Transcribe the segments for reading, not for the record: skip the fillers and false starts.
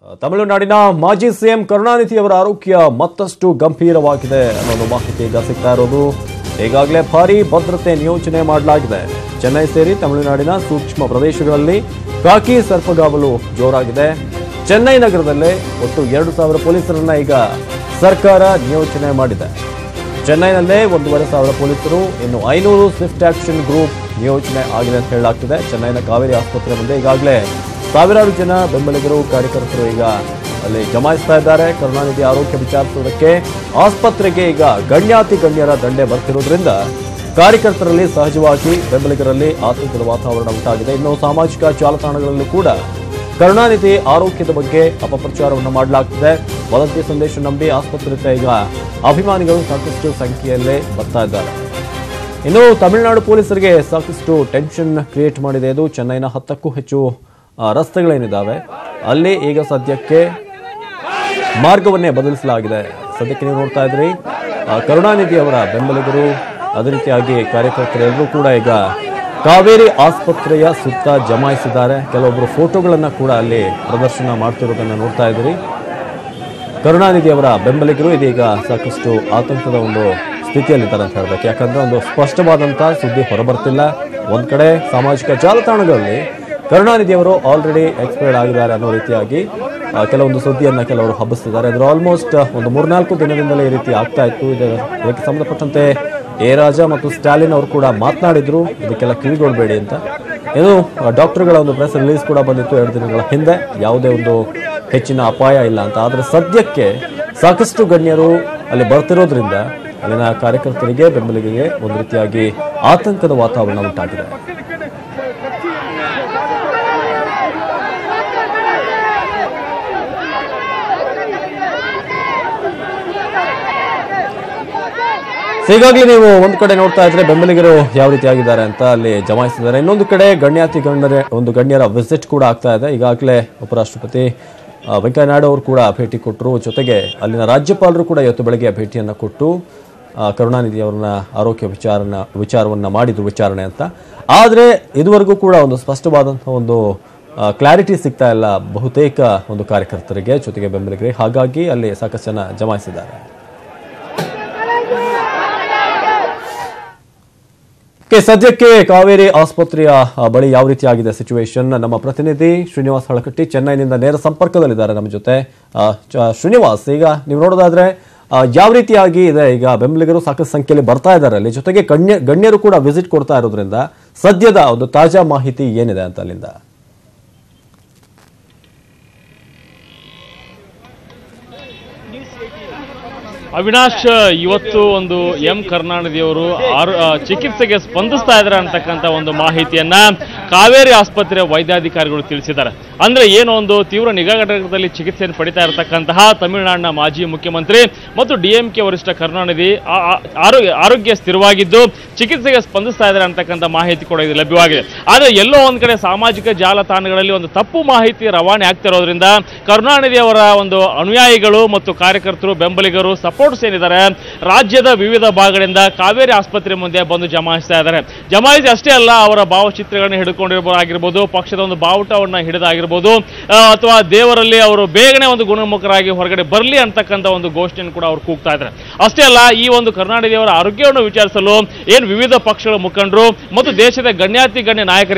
ತಮಿಳುನಾಡಿನ ಮಾಜಿ ಸಿಎಂ ಕರುಣಾನಿಧಿ ಅವರ ಆರೋಗ್ಯ ಮತ್ತಷ್ಟು ಗಂಭೀರವಾಗಿದೆ ಅನ್ನೋ ಮಾಹಿತಿ ಈಗ ಸಿಗ್ತಾ ಇರೋದು. ಈಗಾಗಲೇ ಭಾರೀ ಭದ್ರತೆ ನಿಯೋಜನೆ ಮಾಡಲಾಗಿದೆ. ಚೆನ್ನೈ ಸೇರಿ ತಮಿಳುನಾಡಿನ ಸೂಕ್ಷ್ಮ ಪ್ರದೇಶಗಳಲ್ಲಿ ಖಾಕಿ ಸರ್ಪಗಾವಲು ಜೋರಾಗಿದೆ. ಚೆನ್ನೈ ನಗರದಲ್ಲೇ ಒಟ್ಟು 2,000 ಪೊಲೀಸರನ್ನ ಈಗ ಸರ್ಕಾರ ನಿಯೋಜನೆ ಮಾಡಿದೆ. ಚೆನ್ನೈನಲ್ಲೇ 1,500 ಪೊಲೀಸರು, ಇನ್ನು 500 ಸ್ವಿಫ್ಟ್ ಆಕ್ಷನ್ ಗ್ರೂಪ್ ನಿಯೋಜನೆ ಆಗಿದೆ ಅಂತ ಹೇಳಲಾಗ್ತಿದೆ. ಚೆನ್ನೈನ ಕಾವೇರಿ ಆಸ್ಪತ್ರೆ ಮುಂದೆ ಈಗಾಗಲೇ ಸಾವಿರಾರು ಜನ ಬೆಂಬಲಿಗರು, ಕಾರ್ಯಕರ್ತರು ಈಗ ಅಲ್ಲಿ ಜಮಾಯಿಸ್ತಾ ಇದ್ದಾರೆ. ಕರುಣಾನಿಧಿ ಆರೋಗ್ಯ ವಿಚಾರಿಸುವುದಕ್ಕೆ ಆಸ್ಪತ್ರೆಗೆ ಈಗ ಗಣ್ಯಾತಿ ಗಣ್ಯರ ದಂಡೆ ಬರ್ತಿರೋದ್ರಿಂದ ಕಾರ್ಯಕರ್ತರಲ್ಲಿ ಸಹಜವಾಗಿ ಬೆಂಬಲಿಗರಲ್ಲಿ ಆತಂಕದ ವಾತಾವರಣ ಉಂಟಾಗಿದೆ. ಇನ್ನು ಸಾಮಾಜಿಕ ಜಾಲತಾಣಗಳಲ್ಲೂ ಕೂಡ ಕರುಣಾನಿಧಿ ಆರೋಗ್ಯದ ಬಗ್ಗೆ ಅಪಪ್ರಚಾರವನ್ನು ಮಾಡಲಾಗ್ತಿದೆ. ವದಂತಿ ಸಂದೇಶ ನಂಬಿ ಆಸ್ಪತ್ರೆಗೆ ಈಗ ಅಭಿಮಾನಿಗಳು ಸಾಕಷ್ಟು ಸಂಖ್ಯೆಯಲ್ಲೇ ಬರ್ತಾ ಇದ್ದಾರೆ. ಇನ್ನು ತಮಿಳುನಾಡು ಪೊಲೀಸರಿಗೆ ಸಾಕಷ್ಟು ಟೆನ್ಷನ್ ಕ್ರಿಯೇಟ್ ಮಾಡಿದೆ. ಇದು ಚೆನ್ನೈನ 10ಕ್ಕೂ ಹೆಚ್ಚು ರಸ್ತೆಗಳೇನಿದ್ದಾವೆ ಅಲ್ಲಿ ಈಗ ಸದ್ಯಕ್ಕೆ ಮಾರ್ಗವನ್ನೇ ಬದಲಿಸಲಾಗಿದೆ. ಸದ್ಯಕ್ಕೆ ನೀವು ನೋಡ್ತಾ ಇದ್ರಿ ಕರುಣಾನಿಧಿ ಅವರ ಬೆಂಬಲಿಗರು, ಅದೇ ರೀತಿಯಾಗಿ ಕಾರ್ಯಕರ್ತರೆಲ್ಲರೂ ಕೂಡ ಈಗ ಕಾವೇರಿ ಆಸ್ಪತ್ರೆಯ ಸುತ್ತ ಜಮಾಯಿಸಿದ್ದಾರೆ. ಕೆಲವೊಬ್ಬರು ಫೋಟೋಗಳನ್ನ ಕೂಡ ಅಲ್ಲಿ ಪ್ರದರ್ಶನ ಮಾಡ್ತಿರೋದನ್ನ ನೋಡ್ತಾ ಇದ್ರಿ. ಕರುಣಾನಿಧಿ ಅವರ ಬೆಂಬಲಿಗರು ಇದೀಗ ಸಾಕಷ್ಟು ಆತಂಕದ ಒಂದು ಸ್ಥಿತಿಯಲ್ಲಿದ್ದಾರೆ ಅಂತ ಹೇಳ್ಬೇಕು. ಯಾಕಂದ್ರೆ ಒಂದು ಸ್ಪಷ್ಟವಾದಂತಹ ಸುದ್ದಿ ಹೊರಬರ್ತಿಲ್ಲ. ಒಂದ್ ಕಡೆ ಸಾಮಾಜಿಕ ಜಾಲತಾಣಗಳಲ್ಲಿ ಕರುಣಾನಿಧಿ ಅವರು ಆಲ್ರೆಡಿ ಎಕ್ಸ್ಪೈರ್ಡ್ ಆಗಿದ್ದಾರೆ ಅನ್ನೋ ರೀತಿಯಾಗಿ ಕೆಲವೊಂದು ಸುದ್ದಿಯನ್ನ ಕೆಲವರು ಹಬ್ಬಿಸ್ತಿದ್ದಾರೆ. ಅದ್ರ ಆಲ್ಮೋಸ್ಟ್ ಒಂದು 3-4 ದಿನದಿಂದಲೇ ಈ ರೀತಿ ಆಗ್ತಾ ಇತ್ತು. ಇದಕ್ಕೆ ಸಂಬಂಧಪಟ್ಟಂತೆ ಎ ರಾಜ ಮತ್ತು ಸ್ಟಾಲಿನ್ ಅವರು ಕೂಡ ಮಾತನಾಡಿದ್ರು, ಇದಕ್ಕೆಲ್ಲ ಕಿವಿಗೊಡಬೇಡಿ ಅಂತ. ಇದು ಡಾಕ್ಟರ್ಗಳ ಒಂದು ಪ್ರೆಸ್ ರಿಲೀಸ್ ಕೂಡ ಬಂದಿತ್ತು 2 ದಿನಗಳ ಹಿಂದೆ, ಯಾವುದೇ ಒಂದು ಹೆಚ್ಚಿನ ಅಪಾಯ ಇಲ್ಲ ಅಂತ. ಆದ್ರೆ ಸದ್ಯಕ್ಕೆ ಸಾಕಷ್ಟು ಗಣ್ಯರು ಅಲ್ಲಿ ಬರ್ತಿರೋದ್ರಿಂದ ಅಲ್ಲಿನ ಕಾರ್ಯಕರ್ತರಿಗೆ, ಬೆಂಬಲಿಗರಿಗೆ ಒಂದು ರೀತಿಯಾಗಿ ಆತಂಕದ ವಾತಾವರಣ ಉಂಟಾಗಿದೆ. ಹೀಗಾಗಿ ನೀವು ಒಂದು ಕಡೆ ನೋಡ್ತಾ ಇದ್ರೆ ಬೆಂಬಲಿಗರು ಯಾವ ರೀತಿಯಾಗಿದ್ದಾರೆ ಅಂತ ಅಲ್ಲಿ ಜಮಾಯಿಸಿದ್ದಾರೆ. ಇನ್ನೊಂದು ಕಡೆ ಗಣ್ಯರ ವಿಸಿಟ್ ಕೂಡ ಆಗ್ತಾ ಇದೆ. ಈಗಾಗಲೇ ಉಪರಾಷ್ಟ್ರಪತಿ ವೆಂಕಯ್ಯ ನಾಯ್ಡು ಅವರು ಕೂಡ ಭೇಟಿ ಕೊಟ್ಟರು. ಜೊತೆಗೆ ಅಲ್ಲಿನ ರಾಜ್ಯಪಾಲರು ಕೂಡ ಇವತ್ತು ಬೆಳಗ್ಗೆ ಭೇಟಿಯನ್ನು ಕೊಟ್ಟು ಕರುಣಾನಿಧಿ ಅವರನ್ನ ಆರೋಗ್ಯ ವಿಚಾರವನ್ನ ಮಾಡಿದ್ರು, ವಿಚಾರಣೆ ಅಂತ. ಆದರೆ ಇದುವರೆಗೂ ಕೂಡ ಒಂದು ಸ್ಪಷ್ಟವಾದಂತಹ ಒಂದು ಕ್ಲಾರಿಟಿ ಸಿಗ್ತಾ ಇಲ್ಲ ಬಹುತೇಕ ಒಂದು ಕಾರ್ಯಕರ್ತರಿಗೆ, ಜೊತೆಗೆ ಬೆಂಬಲಿಗರಿಗೆ. ಹಾಗಾಗಿ ಅಲ್ಲಿ ಸಾಕಷ್ಟು ಜನ ಜಮಾಯಿಸಿದ್ದಾರೆ. ಸದ್ಯಕ್ಕೆ ಕಾವೇರಿ ಆಸ್ಪತ್ರೆಯ ಬಳಿ ಯಾವ ರೀತಿಯಾಗಿದೆ ಸಿಚುವೇಶನ್, ನಮ್ಮ ಪ್ರತಿನಿಧಿ ಶ್ರೀನಿವಾಸ್ ಹಳಕಟ್ಟಿ ಚೆನ್ನೈನಿಂದ ನೇರ ಸಂಪರ್ಕದಲ್ಲಿದ್ದಾರೆ ನಮ್ಮ ಜೊತೆ. ಶ್ರೀನಿವಾಸ್, ಈಗ ನೀವು ನೋಡೋದಾದ್ರೆ ಯಾವ ರೀತಿಯಾಗಿ ಇದೆ? ಈಗ ಬೆಂಬಲಿಗರು ಸಾಕಷ್ಟು ಸಂಖ್ಯೆಯಲ್ಲಿ ಬರ್ತಾ ಇದ್ದಾರೆ ಅಲ್ಲಿ, ಜೊತೆಗೆ ಗಣ್ಯರು ಕೂಡ ವಿಸಿಟ್ ಕೊಡ್ತಾ ಇರೋದ್ರಿಂದ ಸದ್ಯದ ಒಂದು ತಾಜಾ ಮಾಹಿತಿ ಏನಿದೆ ಅಂತ ಅಲ್ಲಿಂದ? ಅವಿನಾಶ್, ಇವತ್ತು ಒಂದು ಕರುಣಾನಿಧಿ ಅವರು ಚಿಕಿತ್ಸೆಗೆ ಸ್ಪಂದಿಸ್ತಾ ಇದ್ದಾರೆ ಅಂತಕ್ಕಂಥ ಒಂದು ಮಾಹಿತಿಯನ್ನ ಕಾವೇರಿ ಆಸ್ಪತ್ರೆಯ ವೈದ್ಯಾಧಿಕಾರಿಗಳು ತಿಳಿಸಿದ್ದಾರೆ. ಅಂದ್ರೆ ಏನೋ ಒಂದು ತೀವ್ರ ನಿಗಾ ಘಟಕದಲ್ಲಿ ಚಿಕಿತ್ಸೆಯನ್ನು ಪಡಿತಾ ಇರತಕ್ಕಂತಹ ತಮಿಳುನಾಡಿನ ಮಾಜಿ ಮುಖ್ಯಮಂತ್ರಿ ಮತ್ತು ಡಿಎಂಕೆ ವರಿಷ್ಠ ಕರುಣಾನಿಧಿ ಆರೋಗ್ಯ ಸ್ಥಿರವಾಗಿದ್ದು ಚಿಕಿತ್ಸೆಗೆ ಸ್ಪಂದಿಸ್ತಾ ಇದ್ದಾರೆ ಅಂತಕ್ಕಂಥ ಮಾಹಿತಿ ಕೂಡ ಇದು ಲಭ್ಯವಾಗಿದೆ. ಆದರೆ ಎಲ್ಲೋ ಒಂದ್ ಕಡೆ ಸಾಮಾಜಿಕ ಜಾಲತಾಣಗಳಲ್ಲಿ ಒಂದು ತಪ್ಪು ಮಾಹಿತಿ ರವಾನೆ ಆಗ್ತಿರೋದ್ರಿಂದ ಕರುಣಾನಿಧಿ ಅವರ ಒಂದು ಅನುಯಾಯಿಗಳು ಮತ್ತು ಕಾರ್ಯಕರ್ತರು, ಬೆಂಬಲಿಗರು, ಸಪೋರ್ಟ್ಸ್ ಏನಿದ್ದಾರೆ ರಾಜ್ಯದ ವಿವಿಧ ಭಾಗಗಳಿಂದ ಕಾವೇರಿ ಆಸ್ಪತ್ರೆ ಮುಂದೆ ಬಂದು ಜಮಾಯಿಸ್ತಾ ಇದ್ದಾರೆ. ಜಮಾಯಿಸಿ ಅಷ್ಟೇ ಅಲ್ಲ, ಅವರ ಭಾವಚಿತ್ರಗಳನ್ನು ಹಿಡ್ಕೊಂಡಿರಬಹುದಾಗಿರ್ಬೋದು, ಪಕ್ಷದ ಒಂದು ಬಾವುಟವನ್ನ ಹಿಡಿದಾಗಿರ್ಬೋದು, ಅಥವಾ ದೇವರಲ್ಲಿ ಅವರು ಬೇಗನೆ ಒಂದು ಗುಣಮುಖರಾಗಿ ಹೊರಗಡೆ ಬರಲಿ ಅಂತಕ್ಕಂಥ ಒಂದು ಘೋಷಣೆಯನ್ನು ಕೂಡ ಅವರು ಕೂಗ್ತಾ ಇದ್ದಾರೆ. ಅಷ್ಟೇ ಅಲ್ಲ, ಈ ಒಂದು ಕರುಣಾನಿಧಿ ಅವರ ಆರೋಗ್ಯವನ್ನು ವಿಚಾರಿಸಲು ವಿವಿಧ ಪಕ್ಷಗಳ ಮುಖಂಡರು ಮತ್ತು ದೇಶದ ಗಣ್ಯಾತಿ ಗಣ್ಯ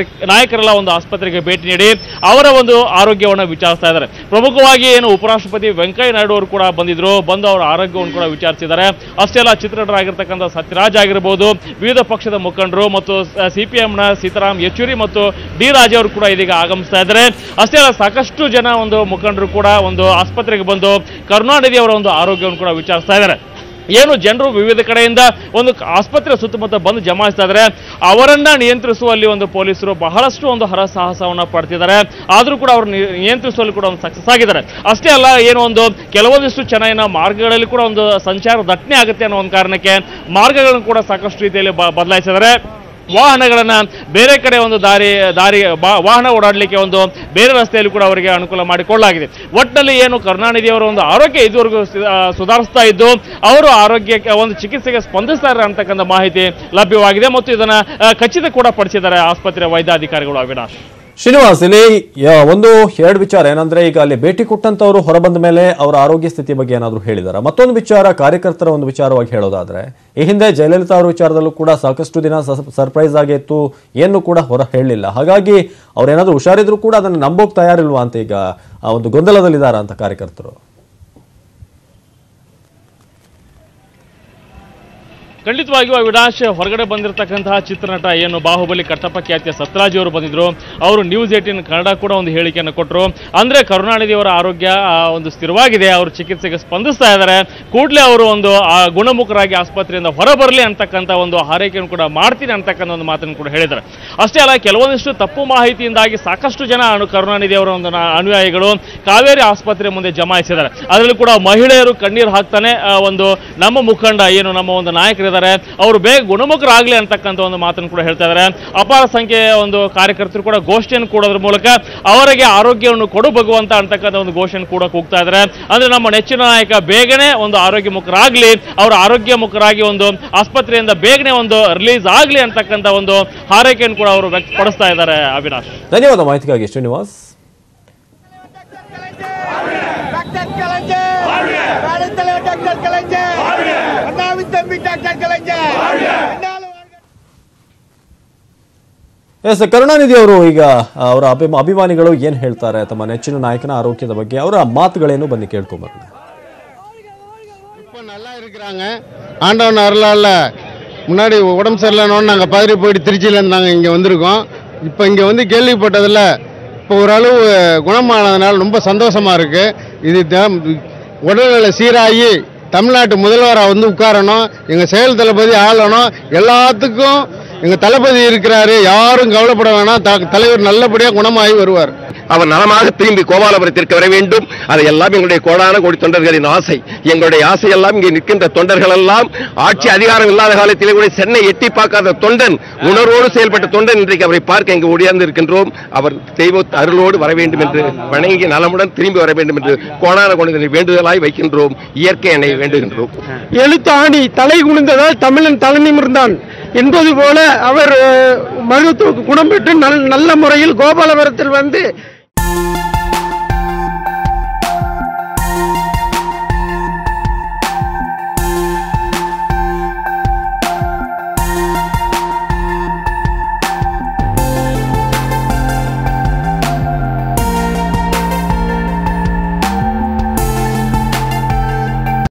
ನಾಯಕರೆಲ್ಲ ಒಂದು ಆಸ್ಪತ್ರೆಗೆ ಭೇಟಿ ನೀಡಿ ಅವರ ಒಂದು ಆರೋಗ್ಯವನ್ನು ವಿಚಾರಿಸ್ತಾ ಇದ್ದಾರೆ. ಪ್ರಮುಖವಾಗಿ ಉಪರಾಷ್ಟ್ರಪತಿ ವೆಂಕಯ್ಯ ನಾಯ್ಡು ಅವರು ಕೂಡ ಬಂದು ಅವರ ಆರೋಗ್ಯವನ್ನು ಕೂಡ ವಿಚಾರಿಸಿದ್ದಾರೆ. ಅಷ್ಟೇ ಅಲ್ಲ, ಚಿತ್ರನಟರಾಗಿರ್ತಕ್ಕಂಥ ಸತ್ಯರಾಜ್ ಆಗಿರಬಹುದು, ವಿವಿಧ ಪಕ್ಷದ ಮುಖಂಡರು ಮತ್ತು ಸಿಪಿಎಂನ ಸೀತಾರಾಮ್ ಯೆಚೂರಿ ಮತ್ತು ಡಿ ರಾಜೆ ಅವರು ಕೂಡ ಇದೀಗ ಆಗಮಿಸ್ತಾ ಇದ್ದಾರೆ. ಅಷ್ಟೇ ಅಲ್ಲ, ಸಾಕಷ್ಟು ಜನ ಒಂದು ಮುಖಂಡರು ಕೂಡ ಒಂದು ಆಸ್ಪತ್ರೆಗೆ ಬಂದು ಕರುಣಾನಿಧಿ ಅವರ ಒಂದು ಆರೋಗ್ಯವನ್ನು ಕೂಡ ವಿಚಾರಿಸ್ತಾ ಇದ್ದಾರೆ. ಜನರು ವಿವಿಧ ಕಡೆಯಿಂದ ಒಂದು ಆಸ್ಪತ್ರೆ ಸುತ್ತಮುತ್ತ ಬಂದು ಜಮಾಯಿಸ್ತಾ ಇದ್ದಾರೆ. ಅವರನ್ನ ನಿಯಂತ್ರಿಸುವಲ್ಲಿ ಒಂದು ಪೊಲೀಸರು ಬಹಳಷ್ಟು ಒಂದು ಹರಸಾಹಸವನ್ನ ಪಡ್ತಿದ್ದಾರೆ. ಆದ್ರೂ ಕೂಡ ಅವರು ನಿಯಂತ್ರಿಸುವಲ್ಲಿ ಕೂಡ ಒಂದು ಸಕ್ಸಸ್ ಆಗಿದ್ದಾರೆ. ಅಷ್ಟೇ ಅಲ್ಲ, ಕೆಲವೊಂದಿಷ್ಟು ಚೆನ್ನೈನ ಮಾರ್ಗಗಳಲ್ಲಿ ಕೂಡ ಒಂದು ಸಂಚಾರ ದಟ್ಟಣೆ ಆಗುತ್ತೆ ಅನ್ನೋ ಒಂದು ಕಾರಣಕ್ಕೆ ಮಾರ್ಗಗಳನ್ನು ಕೂಡ ಸಾಕಷ್ಟು ರೀತಿಯಲ್ಲಿ ಬದಲಾಯಿಸಿದ್ದಾರೆ. ವಾಹನಗಳನ್ನ ಬೇರೆ ಕಡೆ ಒಂದು ವಾಹನ ಓಡಾಡಲಿಕ್ಕೆ ಒಂದು ಬೇರೆ ರಸ್ತೆಯಲ್ಲಿ ಕೂಡ ಅವರಿಗೆ ಅನುಕೂಲ ಮಾಡಿಕೊಳ್ಳಲಾಗಿದೆ. ಒಟ್ಟಿನಲ್ಲಿ ಕರುಣಾನಿಧಿ ಅವರ ಒಂದು ಆರೋಗ್ಯ ಇದುವರೆಗೂ ಸುಧಾರಿಸ್ತಾ ಇದ್ದು ಅವರು ಆರೋಗ್ಯಕ್ಕೆ ಒಂದು ಚಿಕಿತ್ಸೆಗೆ ಸ್ಪಂದಿಸ್ತಾ ಇದ್ದಾರೆ ಅಂತಕ್ಕಂಥ ಮಾಹಿತಿ ಲಭ್ಯವಾಗಿದೆ ಮತ್ತು ಇದನ್ನ ಖಚಿತ ಕೂಡ ಪಡಿಸಿದ್ದಾರೆ ಆಸ್ಪತ್ರೆಯ ವೈದ್ಯಾಧಿಕಾರಿಗಳು. ಅವಿನಾಶ್. ಶ್ರೀನಿವಾಸ್, ಇಲ್ಲಿ ಒಂದು ಎರಡು ವಿಚಾರ ಏನಂದ್ರೆ, ಈಗ ಅಲ್ಲಿ ಭೇಟಿ ಕೊಟ್ಟಂತವರು ಹೊರಬಂದ ಮೇಲೆ ಅವರ ಆರೋಗ್ಯ ಸ್ಥಿತಿ ಬಗ್ಗೆ ಏನಾದ್ರು ಹೇಳಿದಾರ? ಮತ್ತೊಂದು ವಿಚಾರ, ಕಾರ್ಯಕರ್ತರ ಒಂದು ವಿಚಾರವಾಗಿ ಹೇಳೋದಾದ್ರೆ, ಈ ಹಿಂದೆ ಜಯಲಲಿತಾ ಅವರ ವಿಚಾರದಲ್ಲೂ ಕೂಡ ಸಾಕಷ್ಟು ದಿನ ಸರ್ಪ್ರೈಸ್ ಆಗಿತ್ತು, ಏನು ಕೂಡ ಹೊರ ಹೇಳಲಿಲ್ಲ. ಹಾಗಾಗಿ ಅವ್ರೇನಾದ್ರೂ ಹುಷಾರಿದ್ರು ಕೂಡ ಅದನ್ನು ನಂಬೋಕ್ ತಯಾರಿಲ್ವಾ ಅಂತ ಈಗ ಒಂದು ಗೊಂದಲದಲ್ಲಿದ್ದಾರ ಅಂತ ಕಾರ್ಯಕರ್ತರು. ಖಂಡಿತವಾಗಿಯೂ ಅವಿನಾಶ್ ಹೊರಗಡೆ ಬಂದಿರತಕ್ಕಂತಹ ಚಿತ್ರನಟ ಏನು ಬಾಹುಬಲಿ ಕಟ್ಟಪ್ಪ ಖ್ಯಾತಿಯ ಸತ್ರಾಜಿ ಅವರು ಬಂದಿದ್ರು. ಅವರು ನ್ಯೂಸ್ 18 ಕನ್ನಡ ಕೂಡ ಒಂದು ಹೇಳಿಕೆಯನ್ನು ಕೊಟ್ಟರು. ಅಂದ್ರೆ ಕರುಣಾನಿಧಿಯವರ ಆರೋಗ್ಯ ಒಂದು ಸ್ಥಿರವಾಗಿದೆ, ಅವರು ಚಿಕಿತ್ಸೆಗೆ ಸ್ಪಂದಿಸ್ತಾ ಇದ್ದಾರೆ, ಕೂಡಲೇ ಅವರು ಒಂದು ಗುಣಮುಖರಾಗಿ ಆಸ್ಪತ್ರೆಯಿಂದ ಹೊರಬರಲಿ ಅಂತಕ್ಕಂಥ ಒಂದು ಹಾರೈಕೆಯನ್ನು ಕೂಡ ಮಾಡ್ತೀನಿ ಅಂತಕ್ಕಂಥ ಒಂದು ಮಾತನ್ನು ಕೂಡ ಹೇಳಿದ್ದಾರೆ. ಅಷ್ಟೇ ಅಲ್ಲ, ಕೆಲವೊಂದಿಷ್ಟು ತಪ್ಪು ಮಾಹಿತಿಯಿಂದಾಗಿ ಸಾಕಷ್ಟು ಜನ ಕರುಣಾನಿಧಿಯವರ ಒಂದು ಅನುಯಾಯಿಗಳು ಕಾವೇರಿ ಆಸ್ಪತ್ರೆ ಮುಂದೆ ಜಮಾಯಿಸಿದ್ದಾರೆ. ಅದರಲ್ಲಿ ಕೂಡ ಮಹಿಳೆಯರು ಕಣ್ಣೀರು ಹಾಕ್ತಾನೆ ಒಂದು ನಮ್ಮ ಮುಖಂಡ ಏನು ನಮ್ಮ ಒಂದು ನಾಯಕರು ಅವರು ಬೇಗ ಗುಣಮುಖರಾಗಲಿ ಅಂತಕ್ಕಂಥ ಒಂದು ಮಾತನ್ನು ಕೂಡ ಹೇಳ್ತಾ ಇದ್ದಾರೆ. ಅಪಾರ ಸಂಖ್ಯೆಯ ಒಂದು ಕಾರ್ಯಕರ್ತರು ಕೂಡ ಗೋಷ್ಠಿಯನ್ನು ಕೂಡೋದ್ರ ಮೂಲಕ ಅವರಿಗೆ ಆರೋಗ್ಯವನ್ನು ಕೊಡು ಭಗವಂತ ಅಂತಕ್ಕಂಥ ಒಂದು ಘೋಷಣೆ ಕೂಡ ಕೂಗ್ತಾ ಇದ್ದಾರೆ. ಅಂದ್ರೆ ನಮ್ಮ ನೆಚ್ಚಿನ ನಾಯಕ ಬೇಗನೆ ಒಂದು ಆರೋಗ್ಯ ಮುಖರಾಗ್ಲಿ, ಅವರು ಆರೋಗ್ಯ ಮುಖರಾಗಿ ಒಂದು ಆಸ್ಪತ್ರೆಯಿಂದ ಬೇಗನೆ ಒಂದು ರಿಲೀಸ್ ಆಗಲಿ ಅಂತಕ್ಕಂಥ ಒಂದು ಹಾರೈಕೆಯನ್ನು ಕೂಡ ಅವರು ವ್ಯಕ್ತಪಡಿಸ್ತಾ ಇದ್ದಾರೆ. ಅವಿನಾಶ್, ಧನ್ಯವಾದ ಮಾಹಿತಿಗಾಗಿ ಶ್ರೀನಿವಾಸ್. ಎಸ್, ಕರುಣಾನಿಧಿ ಅವರು ಈಗ ಅವರ ಅಭಿಮಾನಿಗಳು ಏನ್ ಹೇಳ್ತಾರೆ ತಮ್ಮ ನೆಚ್ಚಿನ ನಾಯಕನ ಆರೋಗ್ಯದ ಬಗ್ಗೆ, ಅವರ ಮಾತುಗಳೇನು ಬನ್ನಿ ಕೇಳ್ಕೊಂಬರೋಣ. இப்போ நல்லா இருக்கிறாங்க, ஆண்டவன் அருளால. முன்னாடி உடம்பு சரியில்லைன்னு நாங்கள் பதறி போயிட்டு திருச்சியிலேருந்து நாங்கள் இங்கே வந்திருக்கோம். இப்போ இங்கே வந்து கேள்விப்பட்டதில் இப்போ ஓரளவு குணமானதுனால ரொம்ப சந்தோஷமாக இருக்குது. இது உடல்நிலை சீராகி தமிழ்நாட்டு முதல்வராக வந்து உட்காரணும், எங்கள் செயல் தளபதி ஆளணும், எல்லாத்துக்கும் எங்கள் தளபதி இருக்கிறாரு, யாரும் கவலைப்பட வேணாம், தலைவர் நல்லபடியாக குணமாகி வருவார். அவர் நலமாக திரும்பி கோபாலபுரத்திற்கு வர வேண்டும். அதையெல்லாம் எங்களுடைய கோடான கோடி தொண்டர்களின் ஆசை. எங்களுடைய ஆசையெல்லாம் இங்கே நிற்கின்ற தொண்டர்கள் எல்லாம் ஆட்சி அதிகாரம் இல்லாத காலத்திலே கூட சென்னை எட்டி பார்க்காத தொண்டன், உணர்வோடு செயல்பட்ட தொண்டன் இன்றைக்கு அவரை பார்க்க இங்கு ஓடியாந்து இருக்கின்றோம். அவர் தெய்வ அருளோடு வர வேண்டும் என்று வணங்கி நலமுடன் திரும்பி வர வேண்டும் என்று கோடான கோடி வேண்டுதலாய் வைக்கின்றோம். இயற்கை என்னை வேண்டுகின்றோம். எழுத்தாணி தலை குனிந்ததால் தமிழன் தலை நிமிர்ந்தான் என்பது போல அவர் மருத்துவ குணம் பெற்று நல்ல முறையில் கோபாலபுரத்தில் வந்து